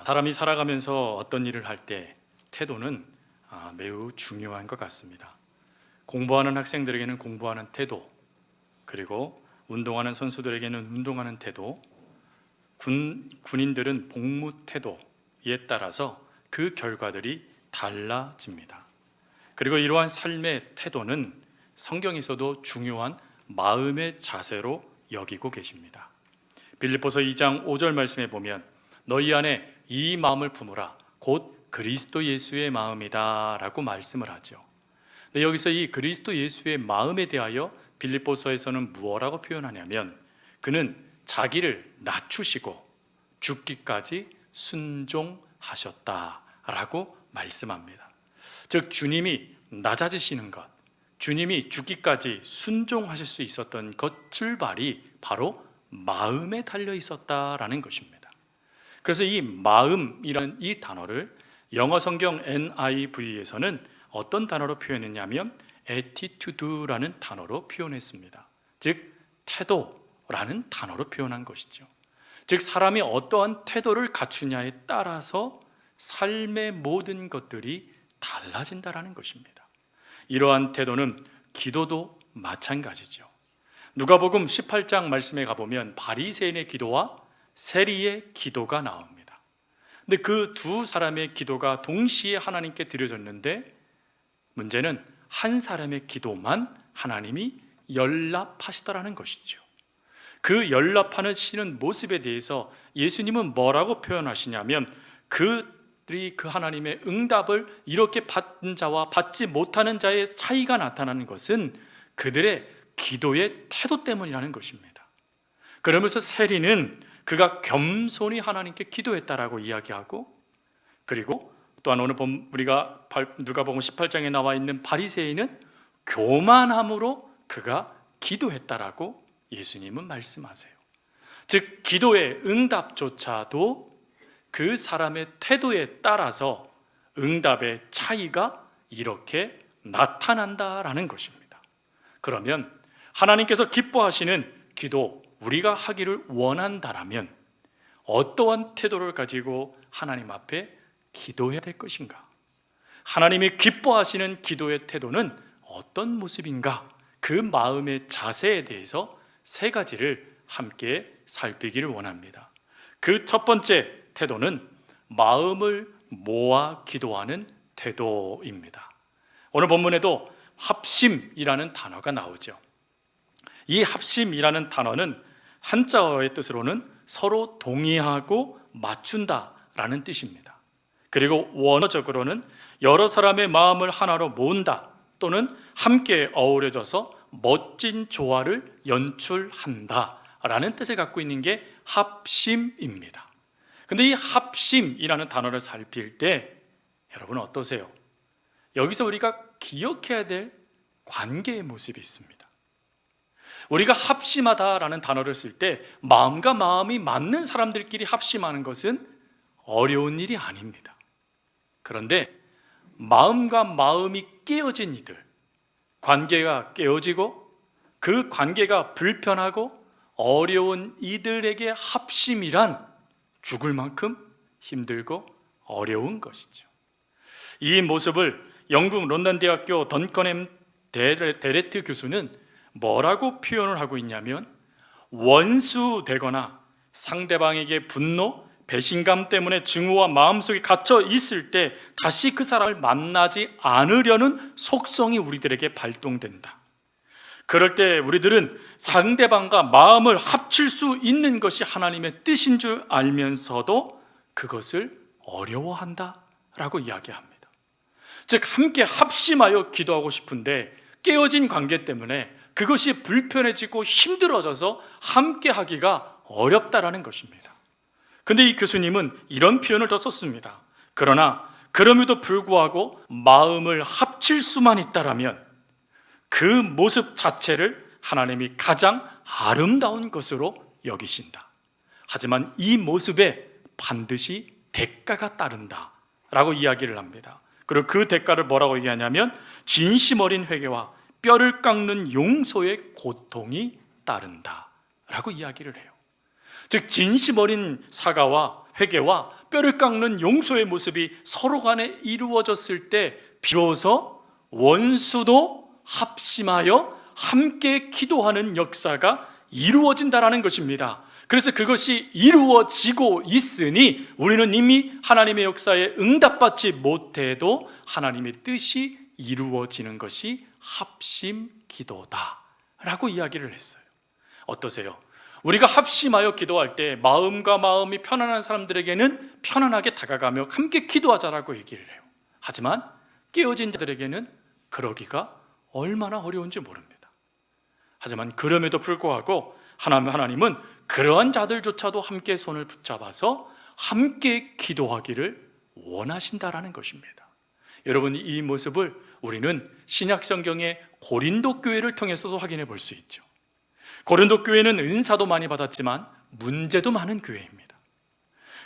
사람이 살아가면서 어떤 일을 할 때 태도는 매우 중요한 것 같습니다. 공부하는 학생들에게는 공부하는 태도, 그리고 운동하는 선수들에게는 운동하는 태도, 군인들은 복무 태도에 따라서 그 결과들이 달라집니다. 그리고 이러한 삶의 태도는 성경에서도 중요한 마음의 자세로 여기고 계십니다. 빌립보서 2장 5절 말씀에 보면 너희 안에 이 마음을 품으라 곧 그리스도 예수의 마음이다 라고 말씀을 하죠. 근데 여기서 이 그리스도 예수의 마음에 대하여 빌립보서에서는 무엇라고 표현하냐면 그는 자기를 낮추시고 죽기까지 순종하셨다라고 말씀합니다. 즉 주님이 낮아지시는 것, 주님이 죽기까지 순종하실 수 있었던 것 출발이 바로 마음에 달려 있었다라는 것입니다. 그래서 이 마음이라는 이 단어를 영어 성경 NIV에서는 어떤 단어로 표현했냐면 attitude라는 단어로 표현했습니다. 즉 태도라는 단어로 표현한 것이죠. 즉 사람이 어떠한 태도를 갖추냐에 따라서 삶의 모든 것들이 달라진다라는 것입니다. 이러한 태도는 기도도 마찬가지죠. 누가복음 18장 말씀에 가보면 바리새인의 기도와 세리의 기도가 나옵니다. 근데 그 두 사람의 기도가 동시에 하나님께 드려졌는데 문제는 한 사람의 기도만 하나님이 연락하시더라는 것이죠. 그 연락하시는 모습에 대해서 예수님은 뭐라고 표현하시냐면 그들이 그 하나님의 응답을 이렇게 받은 자와 받지 못하는 자의 차이가 나타나는 것은 그들의 기도의 태도 때문이라는 것입니다. 그러면서 세리는 그가 겸손히 하나님께 기도했다라고 이야기하고, 그리고 또한 오늘 우리가 누가복음 18장에 나와 있는 바리새인은 교만함으로 그가 기도했다라고 예수님은 말씀하세요. 즉 기도의 응답조차도 그 사람의 태도에 따라서 응답의 차이가 이렇게 나타난다라는 것입니다. 그러면 하나님께서 기뻐하시는 기도, 우리가 하기를 원한다라면 어떠한 태도를 가지고 하나님 앞에 기도해야 될 것인가? 하나님이 기뻐하시는 기도의 태도는 어떤 모습인가? 그 마음의 자세에 대해서 세 가지를 함께 살피기를 원합니다. 그 첫 번째 태도는 마음을 모아 기도하는 태도입니다. 오늘 본문에도 합심이라는 단어가 나오죠. 이 합심이라는 단어는 한자어의 뜻으로는 서로 동의하고 맞춘다라는 뜻입니다. 그리고 원어적으로는 여러 사람의 마음을 하나로 모은다 또는 함께 어우러져서 멋진 조화를 연출한다라는 뜻을 갖고 있는 게 합심입니다. 근데 이 합심이라는 단어를 살필 때 여러분 어떠세요? 여기서 우리가 기억해야 될 관계의 모습이 있습니다. 우리가 합심하다라는 단어를 쓸 때 마음과 마음이 맞는 사람들끼리 합심하는 것은 어려운 일이 아닙니다. 그런데 마음과 마음이 깨어진 이들, 관계가 깨어지고 그 관계가 불편하고 어려운 이들에게 합심이란 죽을 만큼 힘들고 어려운 것이죠. 이 모습을 영국 런던 대학교 던커햄 데레트 교수는 뭐라고 표현을 하고 있냐면 원수 되거나 상대방에게 분노, 배신감 때문에 증오와 마음속에 갇혀 있을 때 다시 그 사람을 만나지 않으려는 속성이 우리들에게 발동된다. 그럴 때 우리들은 상대방과 마음을 합칠 수 있는 것이 하나님의 뜻인 줄 알면서도 그것을 어려워한다라고 이야기합니다. 즉 함께 합심하여 기도하고 싶은데 깨어진 관계 때문에 그것이 불편해지고 힘들어져서 함께 하기가 어렵다라는 것입니다. 근데 이 교수님은 이런 표현을 더 썼습니다. 그러나 그럼에도 불구하고 마음을 합칠 수만 있다라면 그 모습 자체를 하나님이 가장 아름다운 것으로 여기신다. 하지만 이 모습에 반드시 대가가 따른다 라고 이야기를 합니다. 그리고 그 대가를 뭐라고 얘기하냐면 진심 어린 회개와 뼈를 깎는 용서의 고통이 따른다 라고 이야기를 해요. 즉 진심 어린 사과와 회개와 뼈를 깎는 용서의 모습이 서로 간에 이루어졌을 때 비로소 원수도 합심하여 함께 기도하는 역사가 이루어진다라는 것입니다. 그래서 그것이 이루어지고 있으니 우리는 이미 하나님의 역사에 응답받지 못해도 하나님의 뜻이 이루어지는 것이 합심 기도다라고 이야기를 했어요. 어떠세요? 우리가 합심하여 기도할 때 마음과 마음이 편안한 사람들에게는 편안하게 다가가며 함께 기도하자라고 얘기를 해요. 하지만 깨어진 자들에게는 그러기가 얼마나 어려운지 모릅니다. 하지만 그럼에도 불구하고 하나님은 그러한 자들조차도 함께 손을 붙잡아서 함께 기도하기를 원하신다라는 것입니다. 여러분, 이 모습을 우리는 신약 성경의 고린도 교회를 통해서도 확인해 볼 수 있죠. 고린도 교회는 은사도 많이 받았지만 문제도 많은 교회입니다.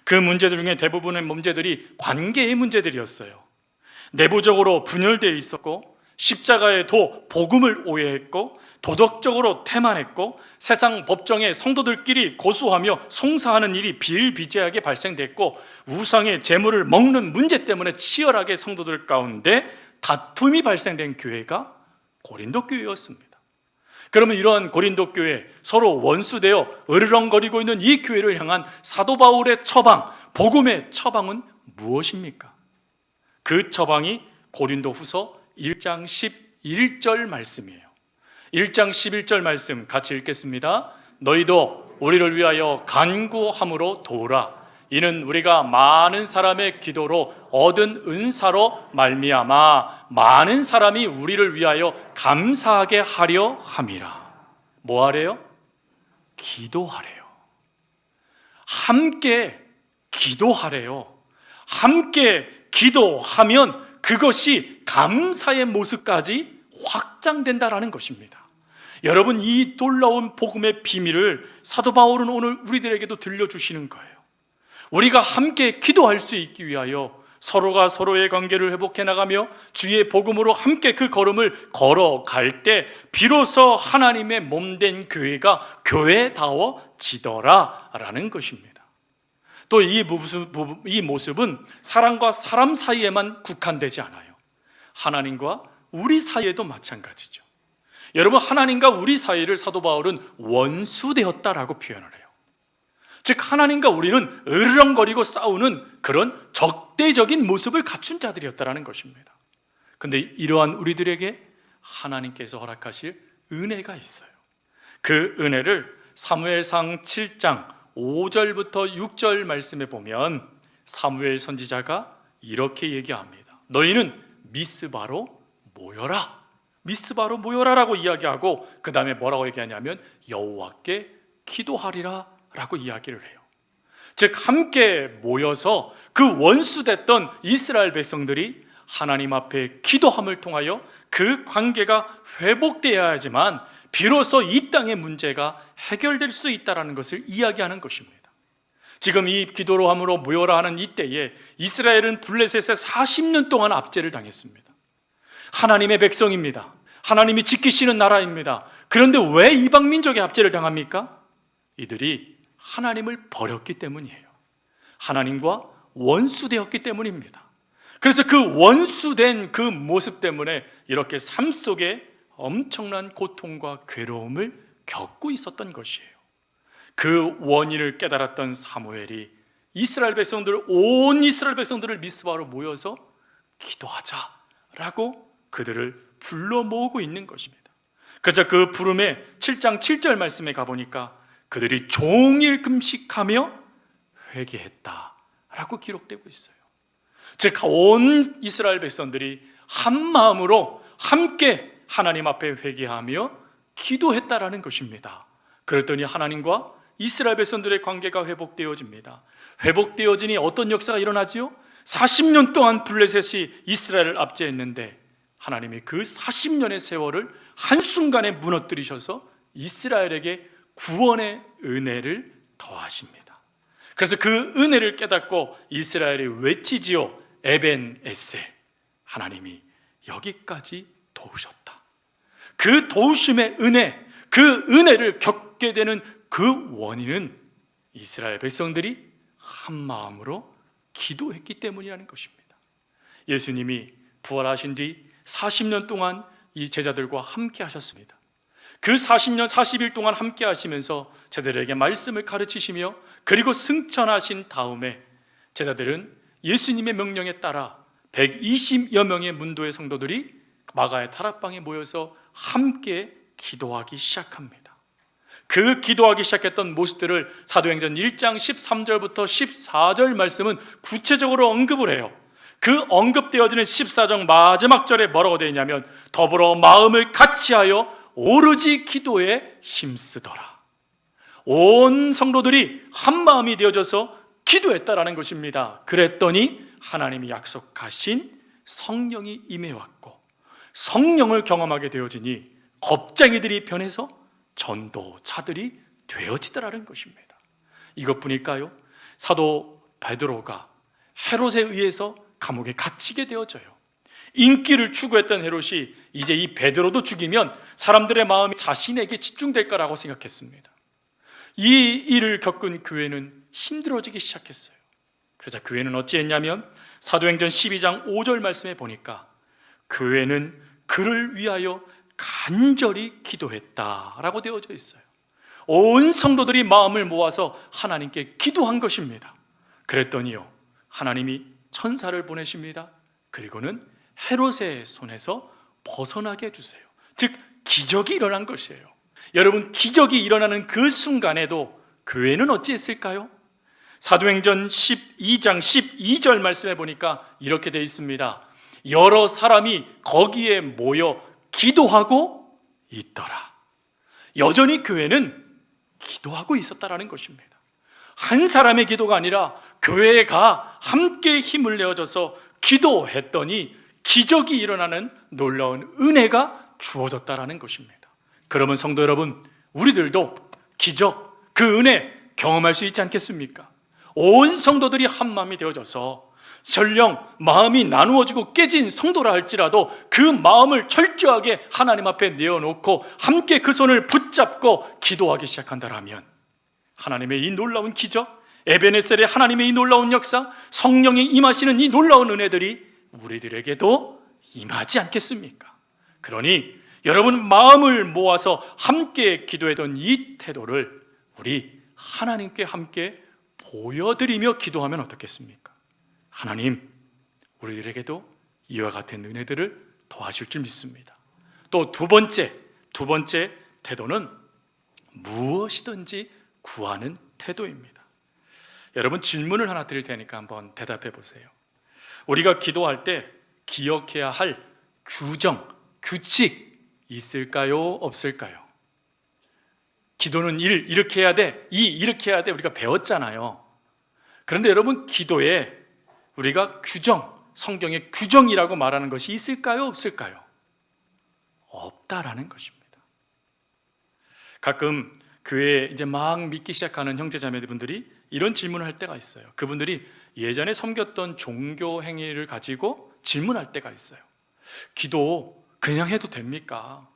그 문제들 중에 대부분의 문제들이 관계의 문제들이었어요. 내부적으로 분열되어 있었고, 십자가의 복음을 오해했고, 도덕적으로 태만했고, 세상 법정에 성도들끼리 고소하며 송사하는 일이 비일비재하게 발생됐고, 우상의 재물을 먹는 문제 때문에 치열하게 성도들 가운데 다툼이 발생된 교회가 고린도 교회였습니다. 그러면 이러한 고린도 교회, 서로 원수되어 으르렁거리고 있는 이 교회를 향한 사도 바울의 처방, 복음의 처방은 무엇입니까? 그 처방이 고린도 후서 1장 11절 말씀이에요. 1장 11절 말씀 같이 읽겠습니다. 너희도 우리를 위하여 간구함으로 도우라. 이는 우리가 많은 사람의 기도로 얻은 은사로 말미암아 많은 사람이 우리를 위하여 감사하게 하려 함이라. 뭐 하래요? 기도하래요. 함께 기도하래요. 함께 기도하면 그것이 감사의 모습까지 확장된다라는 것입니다. 여러분, 이 놀라운 복음의 비밀을 사도 바울은 오늘 우리들에게도 들려주시는 거예요. 우리가 함께 기도할 수 있기 위하여 서로가 서로의 관계를 회복해 나가며 주의 복음으로 함께 그 걸음을 걸어갈 때 비로소 하나님의 몸된 교회가 교회다워지더라라는 것입니다. 또 이 모습은 사람과 사람 사이에만 국한되지 않아요. 하나님과 우리 사이에도 마찬가지죠. 여러분, 하나님과 우리 사이를 사도 바울은 원수되었다라고 표현을 해요. 즉 하나님과 우리는 으르렁거리고 싸우는 그런 적대적인 모습을 갖춘 자들이었다라는 것입니다. 그런데 이러한 우리들에게 하나님께서 허락하실 은혜가 있어요. 그 은혜를 사무엘상 7장 5절부터 6절 말씀에 보면 사무엘 선지자가 이렇게 얘기합니다. 너희는 미스바로 모여라. 미스바로 모여라라고 이야기하고 그 다음에 뭐라고 얘기하냐면 여호와께 기도하리라 라고 이야기를 해요. 즉 함께 모여서 그 원수됐던 이스라엘 백성들이 하나님 앞에 기도함을 통하여 그 관계가 회복되어야지만 비로소 이 땅의 문제가 해결될 수 있다는 것을 이야기하는 것입니다. 지금 이 기도로 함으로 모여라 하는 이때에 이스라엘은 블레셋에 40년 동안 압제를 당했습니다. 하나님의 백성입니다. 하나님이 지키시는 나라입니다. 그런데 왜 이방 민족의 압제를 당합니까? 이들이 하나님을 버렸기 때문이에요. 하나님과 원수되었기 때문입니다. 그래서 그 원수된 그 모습 때문에 이렇게 삶 속에 엄청난 고통과 괴로움을 겪고 있었던 것이에요. 그 원인을 깨달았던 사무엘이 온 이스라엘 백성들을 미스바로 모여서 기도하자라고 그들을 불러 모으고 있는 것입니다. 그래서 그 부름에 7장 7절 말씀에 가보니까 그들이 종일 금식하며 회개했다라고 기록되고 있어요. 즉 온 이스라엘 백성들이 한 마음으로 함께 하나님 앞에 회개하며 기도했다라는 것입니다. 그랬더니 하나님과 이스라엘 백성들의 관계가 회복되어집니다. 회복되어지니 어떤 역사가 일어나지요? 40년 동안 블레셋이 이스라엘을 압제했는데 하나님이 그 40년의 세월을 한순간에 무너뜨리셔서 이스라엘에게 구원의 은혜를 더하십니다. 그래서 그 은혜를 깨닫고 이스라엘이 외치지요. 에벤에셀, 하나님이 여기까지 도우셨다. 그 도우심의 은혜, 그 은혜를 겪게 되는 그 원인은 이스라엘 백성들이 한 마음으로 기도했기 때문이라는 것입니다. 예수님이 부활하신 뒤 40년 동안 이 제자들과 함께 하셨습니다. 그 40년 40일 동안 함께 하시면서 제자들에게 말씀을 가르치시며 그리고 승천하신 다음에 제자들은 예수님의 명령에 따라 120여 명의 문도의 성도들이 마가의 다락방에 모여서 함께 기도하기 시작합니다. 그 기도하기 시작했던 모습들을 사도행전 1장 13절부터 14절 말씀은 구체적으로 언급을 해요. 그 언급되어지는 14장 마지막 절에 뭐라고 되어 있냐면 더불어 마음을 같이하여 오로지 기도에 힘쓰더라. 온 성도들이 한 마음이 되어져서 기도했다라는 것입니다. 그랬더니 하나님이 약속하신 성령이 임해왔고 성령을 경험하게 되어지니 겁쟁이들이 변해서 전도자들이 되어지더라는 것입니다. 이것뿐일까요? 사도 베드로가 헤롯에 의해서 감옥에 갇히게 되어져요. 인기를 추구했던 헤롯이 이제 이 베드로도 죽이면 사람들의 마음이 자신에게 집중될 거라고 생각했습니다. 이 일을 겪은 교회는 힘들어지기 시작했어요. 그래서 교회는 어찌했냐면 사도행전 12장 5절 말씀에 보니까 교회는 그를 위하여 간절히 기도했다라고 되어져 있어요. 온 성도들이 마음을 모아서 하나님께 기도한 것입니다. 그랬더니요, 하나님이 천사를 보내십니다. 그리고는 헤롯의 손에서 벗어나게 해주세요. 즉 기적이 일어난 것이에요. 여러분, 기적이 일어나는 그 순간에도 교회는 어찌했을까요? 사도행전 12장 12절 말씀해 보니까 이렇게 되어 있습니다. 여러 사람이 거기에 모여 기도하고 있더라. 여전히 교회는 기도하고 있었다라는 것입니다. 한 사람의 기도가 아니라 교회가 함께 힘을 내어줘서 기도했더니 기적이 일어나는 놀라운 은혜가 주어졌다라는 것입니다. 그러면 성도 여러분, 우리들도 기적, 그 은혜 경험할 수 있지 않겠습니까? 온 성도들이 한 마음이 되어져서 설령 마음이 나누어지고 깨진 성도라 할지라도 그 마음을 철저하게 하나님 앞에 내어놓고 함께 그 손을 붙잡고 기도하기 시작한다라면 하나님의 이 놀라운 기적, 에베네셀의 하나님의 이 놀라운 역사, 성령이 임하시는 이 놀라운 은혜들이 우리들에게도 임하지 않겠습니까? 그러니 여러분, 마음을 모아서 함께 기도했던 이 태도를 우리 하나님께 함께 보여드리며 기도하면 어떻겠습니까? 하나님, 우리들에게도 이와 같은 은혜들을 더하실 줄 믿습니다. 또 두 번째 태도는 무엇이든지 구하는 태도입니다. 여러분, 질문을 하나 드릴 테니까 한번 대답해 보세요. 우리가 기도할 때 기억해야 할 규정, 규칙 있을까요? 없을까요? 기도는 이렇게 해야 돼, 이렇게 해야 돼, 우리가 배웠잖아요. 그런데 여러분, 기도에 우리가 규정, 성경의 규정이라고 말하는 것이 있을까요? 없을까요? 없다라는 것입니다. 가끔 교회에 이제 막 믿기 시작하는 형제자매분들이 이런 질문을 할 때가 있어요. 그분들이 예전에 섬겼던 종교 행위를 가지고 질문할 때가 있어요. 기도 그냥 해도 됩니까?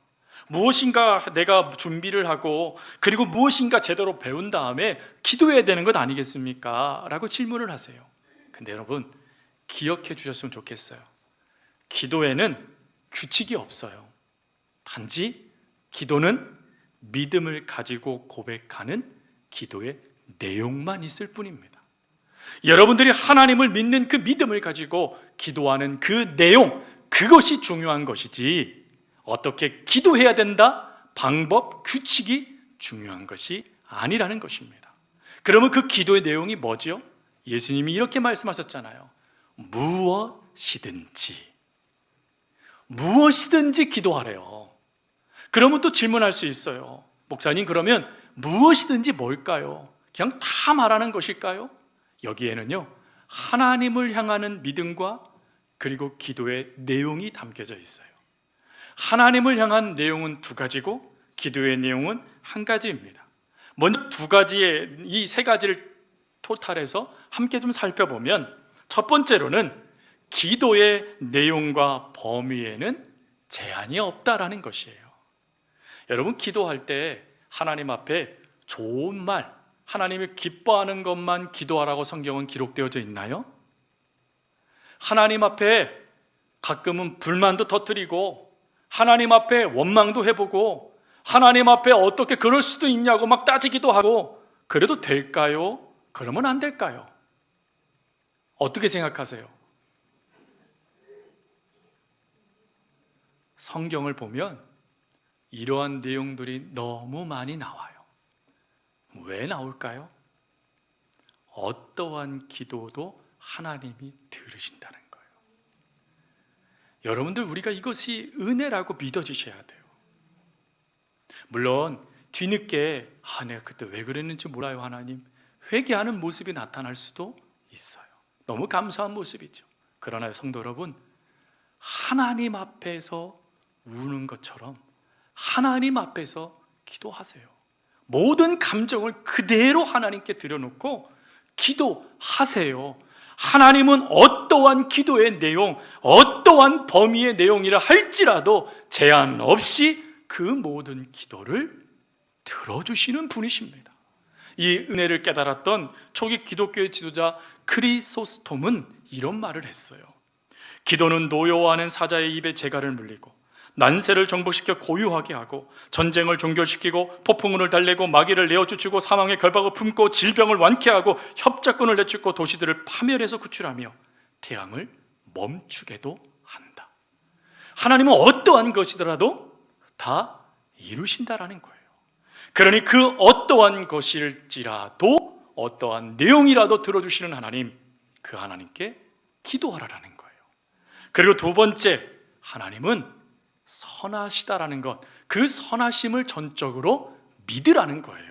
무엇인가 내가 준비를 하고 그리고 무엇인가 제대로 배운 다음에 기도해야 되는 것 아니겠습니까? 라고 질문을 하세요. 근데 여러분, 기억해 주셨으면 좋겠어요. 기도에는 규칙이 없어요. 단지 기도는 믿음을 가지고 고백하는 기도의 내용만 있을 뿐입니다. 여러분들이 하나님을 믿는 그 믿음을 가지고 기도하는 그 내용, 그것이 중요한 것이지 어떻게 기도해야 된다, 방법, 규칙이 중요한 것이 아니라는 것입니다. 그러면 그 기도의 내용이 뭐죠? 예수님이 이렇게 말씀하셨잖아요. 무엇이든지 기도하래요. 그러면 또 질문할 수 있어요. 목사님, 그러면 무엇이든지 뭘까요? 그냥 다 말하는 것일까요? 여기에는요, 하나님을 향하는 믿음과 그리고 기도의 내용이 담겨져 있어요. 하나님을 향한 내용은 두 가지고 기도의 내용은 한 가지입니다. 먼저 두 가지의 이 세 가지를 토탈해서 함께 좀 살펴보면, 첫 번째로는 기도의 내용과 범위에는 제한이 없다라는 것이에요. 여러분, 기도할 때 하나님 앞에 좋은 말, 하나님이 기뻐하는 것만 기도하라고 성경은 기록되어져 있나요? 하나님 앞에 가끔은 불만도 터뜨리고 하나님 앞에 원망도 해보고 하나님 앞에 어떻게 그럴 수도 있냐고 막 따지기도 하고 그래도 될까요? 그러면 안 될까요? 어떻게 생각하세요? 성경을 보면 이러한 내용들이 너무 많이 나와요. 왜 나올까요? 어떠한 기도도 하나님이 들으신다는 거예요. 여러분들, 우리가 이것이 은혜라고 믿어주셔야 돼요. 물론 뒤늦게 내가 그때 왜 그랬는지 몰라요 하나님, 회개하는 모습이 나타날 수도 있어요. 너무 감사한 모습이죠. 그러나 성도 여러분, 하나님 앞에서 우는 것처럼 하나님 앞에서 기도하세요. 모든 감정을 그대로 하나님께 드려놓고 기도하세요. 하나님은 어떠한 기도의 내용, 어떠한 범위의 내용이라 할지라도 제한 없이 그 모든 기도를 들어주시는 분이십니다. 이 은혜를 깨달았던 초기 기독교의 지도자 크리소스톰은 이런 말을 했어요. 기도는 노여워하는 사자의 입에 재갈을 물리고 난세를 정복시켜 고요하게 하고 전쟁을 종결시키고 폭풍운을 달래고 마귀를 내어쫓고 사망의 결박을 품고 질병을 완쾌하고 협작권을 내쫓고 도시들을 파멸해서 구출하며 태양을 멈추게도 한다. 하나님은 어떠한 것이더라도 다 이루신다라는 거예요. 그러니 그 어떠한 것일지라도 어떠한 내용이라도 들어주시는 하나님, 그 하나님께 기도하라라는 거예요. 그리고 두 번째, 하나님은 선하시다라는 것, 그 선하심을 전적으로 믿으라는 거예요.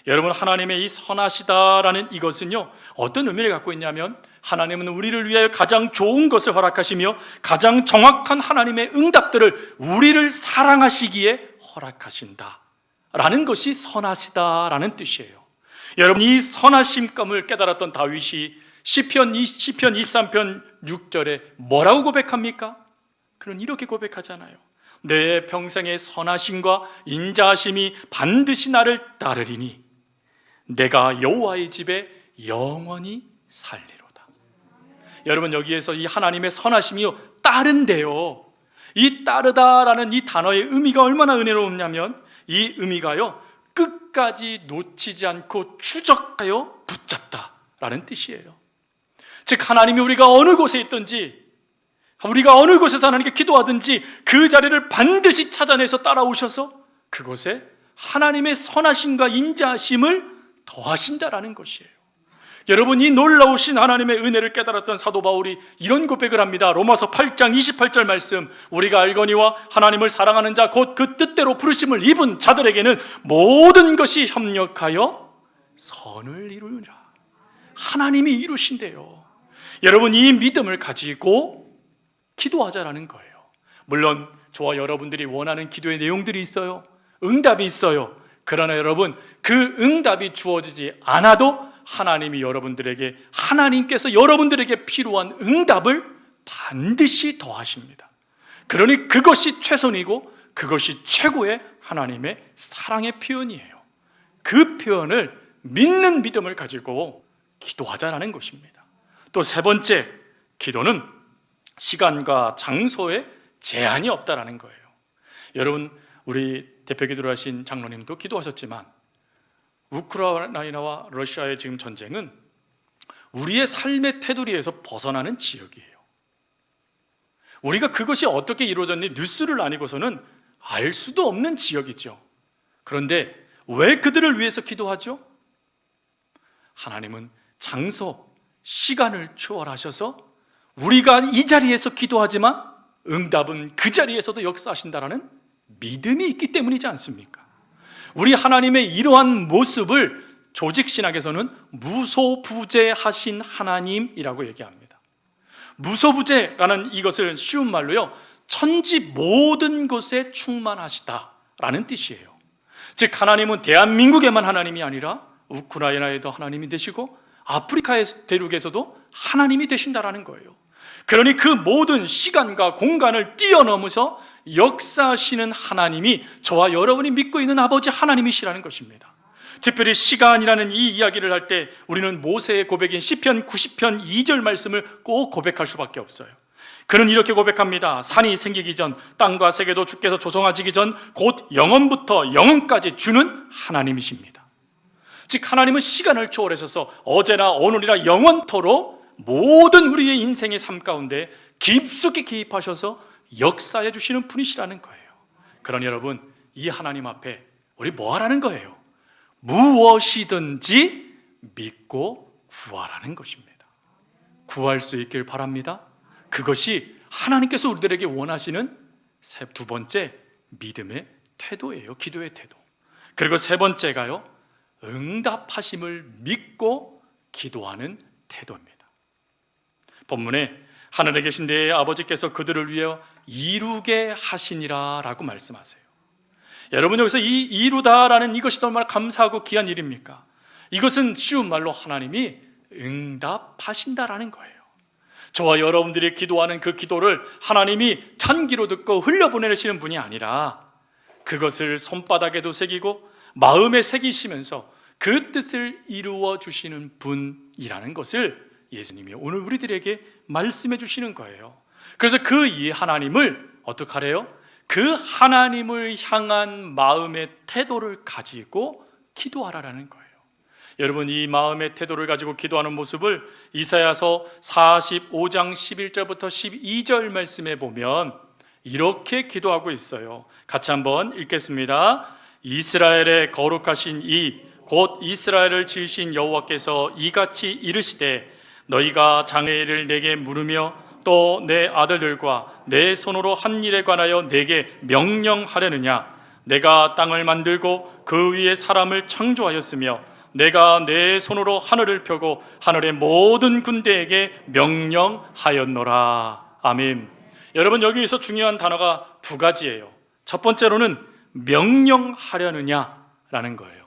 여러분, 하나님의 이 선하시다라는 이것은요, 어떤 의미를 갖고 있냐면 하나님은 우리를 위하여 가장 좋은 것을 허락하시며 가장 정확한 하나님의 응답들을 우리를 사랑하시기에 허락하신다라는 것이 선하시다라는 뜻이에요. 여러분, 이 선하심감을 깨달았던 다윗이 시편 23편 6절에 뭐라고 고백합니까? 그는 이렇게 고백하잖아요. 내 평생의 선하심과 인자하심이 반드시 나를 따르리니 내가 여호와의 집에 영원히 살리로다. 여러분, 여기에서 이 하나님의 선하심이요, 따른데요, 이 따르다라는 이 단어의 의미가 얼마나 은혜롭냐면 이 의미가요, 끝까지 놓치지 않고 추적하여 붙잡다라는 뜻이에요. 즉, 하나님이 우리가 어느 곳에 있든지, 우리가 어느 곳에서 하나님께 기도하든지 그 자리를 반드시 찾아내서 따라오셔서 그곳에 하나님의 선하심과 인자하심을 더하신다라는 것이에요. 여러분, 이 놀라우신 하나님의 은혜를 깨달았던 사도 바울이 이런 고백을 합니다. 로마서 8장 28절 말씀, 우리가 알거니와 하나님을 사랑하는 자 곧 그 뜻대로 부르심을 입은 자들에게는 모든 것이 협력하여 선을 이루느니라. 하나님이 이루신대요. 여러분, 이 믿음을 가지고 기도하자라는 거예요. 물론 저와 여러분들이 원하는 기도의 내용들이 있어요. 응답이 있어요. 그러나 여러분, 그 응답이 주어지지 않아도 하나님께서 여러분들에게 필요한 응답을 반드시 더하십니다. 그러니 그것이 최선이고 그것이 최고의 하나님의 사랑의 표현이에요. 그 표현을 믿는 믿음을 가지고 기도하자라는 것입니다. 또 세 번째, 기도는 시간과 장소에 제한이 없다라는 거예요. 여러분, 우리 대표기도를 하신 장로님도 기도하셨지만 우크라이나와 러시아의 지금 전쟁은 우리의 삶의 테두리에서 벗어나는 지역이에요. 우리가 그것이 어떻게 이루어졌니 뉴스를 아니고서는 알 수도 없는 지역이죠. 그런데 왜 그들을 위해서 기도하죠? 하나님은 장소, 시간을 초월하셔서 우리가 이 자리에서 기도하지만 응답은 그 자리에서도 역사하신다라는 믿음이 있기 때문이지 않습니까? 우리 하나님의 이러한 모습을 조직신학에서는 무소부재하신 하나님이라고 얘기합니다. 무소부재라는 이것을 쉬운 말로요, 천지 모든 것에 충만하시다라는 뜻이에요. 즉, 하나님은 대한민국에만 하나님이 아니라 우크라이나에도 하나님이 되시고 아프리카의 대륙에서도 하나님이 되신다라는 거예요. 그러니 그 모든 시간과 공간을 뛰어넘어서 역사하시는 하나님이 저와 여러분이 믿고 있는 아버지 하나님이시라는 것입니다. 특별히 시간이라는 이 이야기를 할 때 우리는 모세의 고백인 시편 90편 2절 말씀을 꼭 고백할 수밖에 없어요. 그는 이렇게 고백합니다. 산이 생기기 전, 땅과 세계도 주께서 조성하시기 전 곧 영원부터 영원까지 주는 하나님이십니다. 즉 하나님은 시간을 초월하셔서 어제나 오늘이나 영원토록 모든 우리의 인생의 삶 가운데 깊숙이 개입하셔서 역사해 주시는 분이시라는 거예요. 그러니 여러분, 이 하나님 앞에 우리 뭐 하라는 거예요? 무엇이든지 믿고 구하라는 것입니다. 구할 수 있길 바랍니다. 그것이 하나님께서 우리들에게 원하시는 두 번째 믿음의 태도예요. 기도의 태도. 그리고 세 번째가요, 응답하심을 믿고 기도하는 태도입니다. 본문에 하늘에 계신 내 아버지께서 그들을 위해 이루게 하시니라 라고 말씀하세요. 여러분, 여기서 이 이루다라는 이것이 얼마나 감사하고 귀한 일입니까? 이것은 쉬운 말로 하나님이 응답하신다라는 거예요. 저와 여러분들이 기도하는 그 기도를 하나님이 찬기로 듣고 흘려보내시는 분이 아니라 그것을 손바닥에도 새기고 마음에 새기시면서 그 뜻을 이루어 주시는 분이라는 것을 예수님이 오늘 우리들에게 말씀해 주시는 거예요. 그래서 그 이 하나님을 어떻게 하래요? 그 하나님을 향한 마음의 태도를 가지고 기도하라는 거예요. 여러분, 이 마음의 태도를 가지고 기도하는 모습을 이사야서 45장 11절부터 12절 말씀에 보면 이렇게 기도하고 있어요. 같이 한번 읽겠습니다. 이스라엘의 거룩하신 이 곧 이스라엘을 지으신 여호와께서 이같이 이르시되 너희가 장래일을 내게 물으며 또 내 아들들과 내 손으로 한 일에 관하여 내게 명령하려느냐? 내가 땅을 만들고 그 위에 사람을 창조하였으며 내가 내 손으로 하늘을 펴고 하늘의 모든 군대에게 명령하였노라. 아멘. 여러분, 여기에서 중요한 단어가 두 가지예요. 첫 번째로는 명령하려느냐라는 거예요.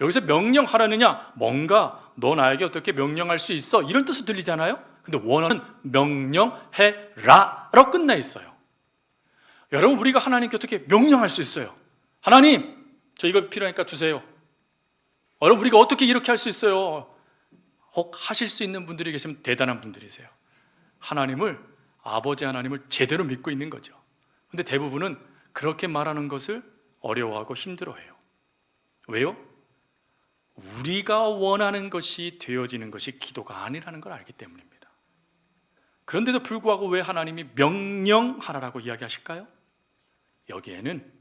여기서 명령하려느냐, 뭔가 너 나에게 어떻게 명령할 수 있어, 이런 뜻으로 들리잖아요. 근데 원어는 명령해라 라고 끝나 있어요. 여러분, 우리가 하나님께 어떻게 명령할 수 있어요? 하나님, 저 이거 필요하니까 주세요. 여러분, 우리가 어떻게 이렇게 할 수 있어요? 혹 하실 수 있는 분들이 계시면 대단한 분들이세요. 하나님을, 아버지 하나님을 제대로 믿고 있는 거죠. 근데 대부분은 그렇게 말하는 것을 어려워하고 힘들어해요. 왜요? 우리가 원하는 것이 되어지는 것이 기도가 아니라는 걸 알기 때문입니다. 그런데도 불구하고 왜 하나님이 명령하라고 이야기하실까요? 여기에는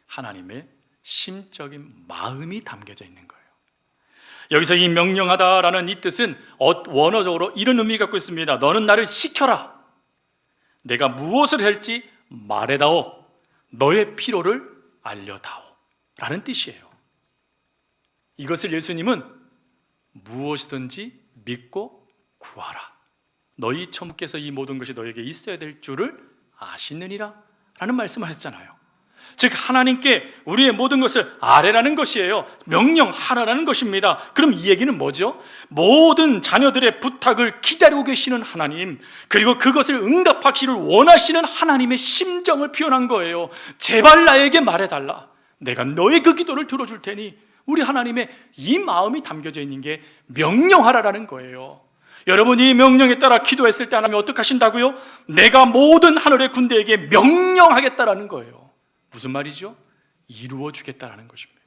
하나님의 심적인 마음이 담겨져 있는 거예요. 여기서 이 명령하다라는 이 뜻은 원어적으로 이런 의미를 갖고 있습니다. 너는 나를 시켜라. 내가 무엇을 할지 말해다오. 너의 필요를 알려다오 라는 뜻이에요. 이것을 예수님은 무엇이든지 믿고 구하라. 너희 천부께서 이 모든 것이 너에게 있어야 될 줄을 아시느니라 라는 말씀을 했잖아요. 즉 하나님께 우리의 모든 것을 아뢰라는 것이에요. 명령하라는 것입니다. 그럼 이 얘기는 뭐죠? 모든 자녀들의 부탁을 기다리고 계시는 하나님, 그리고 그것을 응답하기를 원하시는 하나님의 심정을 표현한 거예요. 제발 나에게 말해달라. 내가 너의 그 기도를 들어줄 테니. 우리 하나님의 이 마음이 담겨져 있는 게 명령하라라는 거예요. 여러분이 명령에 따라 기도했을 때 하나님이 어떻게 하신다고요? 내가 모든 하늘의 군대에게 명령하겠다라는 거예요. 무슨 말이죠? 이루어 주겠다라는 것입니다.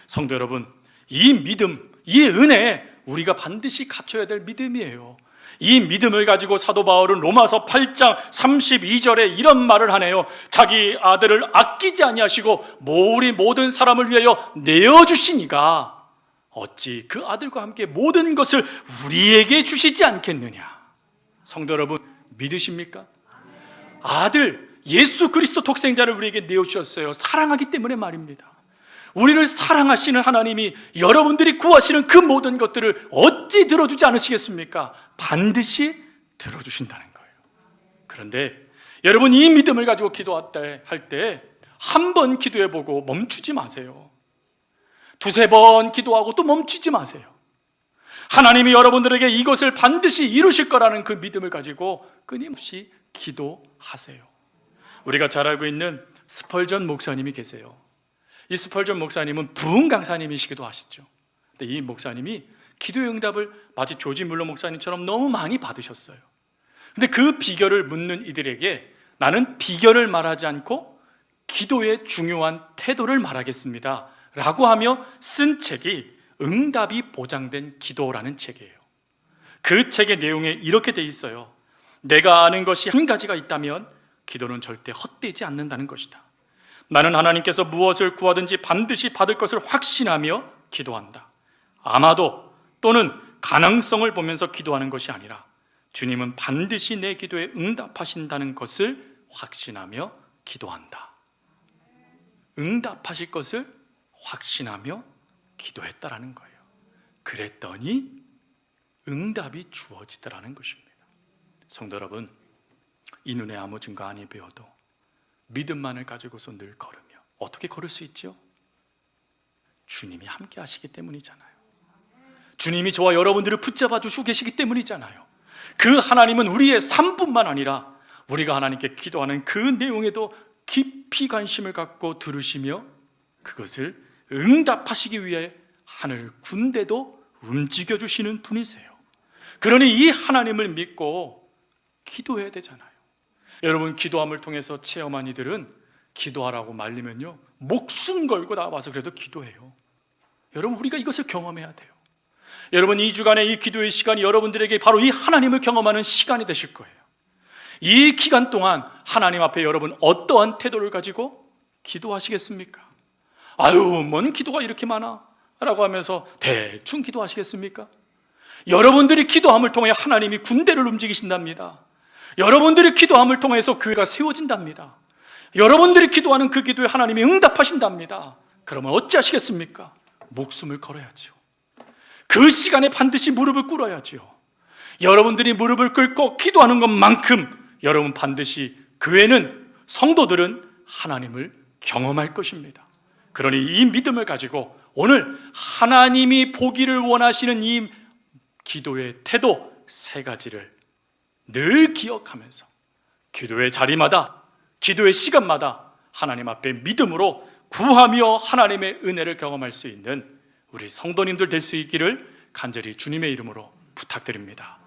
성도 여러분, 이 믿음, 이 은혜, 우리가 반드시 갖춰야 될 믿음이에요. 이 믿음을 가지고 사도 바울은 로마서 8장 32절에 이런 말을 하네요. 자기 아들을 아끼지 아니하시고 우리 모든 사람을 위하여 내어주시니가 어찌 그 아들과 함께 모든 것을 우리에게 주시지 않겠느냐. 성도 여러분, 믿으십니까? 아들 예수 그리스도 독생자를 우리에게 내어주셨어요. 사랑하기 때문에 말입니다. 우리를 사랑하시는 하나님이 여러분들이 구하시는 그 모든 것들을 어찌 들어주지 않으시겠습니까? 반드시 들어주신다는 거예요. 그런데 여러분, 이 믿음을 가지고 기도할 때 한 번 기도해보고 멈추지 마세요. 두세 번 기도하고 또 멈추지 마세요. 하나님이 여러분들에게 이것을 반드시 이루실 거라는 그 믿음을 가지고 끊임없이 기도하세요. 우리가 잘 알고 있는 스펄전 목사님이 계세요. 이 스펄전 목사님은 부흥 강사님이시기도 하시죠. 근데 이 목사님이 기도의 응답을 마치 조지 뮬러 목사님처럼 너무 많이 받으셨어요. 근데 그 비결을 묻는 이들에게 나는 비결을 말하지 않고 기도의 중요한 태도를 말하겠습니다 라고 하며 쓴 책이 응답이 보장된 기도라는 책이에요. 그 책의 내용에 이렇게 돼 있어요. 내가 아는 것이 한 가지가 있다면 기도는 절대 헛되지 않는다는 것이다. 나는 하나님께서 무엇을 구하든지 반드시 받을 것을 확신하며 기도한다. 아마도 또는 가능성을 보면서 기도하는 것이 아니라 주님은 반드시 내 기도에 응답하신다는 것을 확신하며 기도한다. 응답하실 것을 확신하며 기도했다라는 거예요. 그랬더니 응답이 주어지더라는 것입니다. 성도 여러분, 이 눈에 아무 증거 아니 보여도 믿음만을 가지고서 늘 걸으며 어떻게 걸을 수 있죠? 주님이 함께 하시기 때문이잖아요. 주님이 저와 여러분들을 붙잡아 주시고 계시기 때문이잖아요. 그 하나님은 우리의 삶뿐만 아니라 우리가 하나님께 기도하는 그 내용에도 깊이 관심을 갖고 들으시며 그것을 응답하시기 위해 하늘 군대도 움직여 주시는 분이세요. 그러니 이 하나님을 믿고 기도해야 되잖아요. 여러분, 기도함을 통해서 체험한 이들은 기도하라고 말리면요 목숨 걸고 나와서 그래도 기도해요. 여러분, 우리가 이것을 경험해야 돼요. 여러분, 이 주간의 이 기도의 시간이 여러분들에게 바로 이 하나님을 경험하는 시간이 되실 거예요. 이 기간 동안 하나님 앞에 여러분 어떠한 태도를 가지고 기도하시겠습니까? 아유, 뭔 기도가 이렇게 많아 라고 하면서 대충 기도하시겠습니까? 여러분들이 기도함을 통해 하나님이 군대를 움직이신답니다. 여러분들이 기도함을 통해서 교회가 세워진답니다. 여러분들이 기도하는 그 기도에 하나님이 응답하신답니다. 그러면 어찌하시겠습니까? 목숨을 걸어야죠. 그 시간에 반드시 무릎을 꿇어야죠. 여러분들이 무릎을 꿇고 기도하는 것만큼 여러분 반드시 교회는, 성도들은 하나님을 경험할 것입니다. 그러니 이 믿음을 가지고 오늘 하나님이 보기를 원하시는 이 기도의 태도 세 가지를 늘 기억하면서 기도의 자리마다, 기도의 시간마다 하나님 앞에 믿음으로 구하며 하나님의 은혜를 경험할 수 있는 우리 성도님들 될 수 있기를 간절히 주님의 이름으로 부탁드립니다.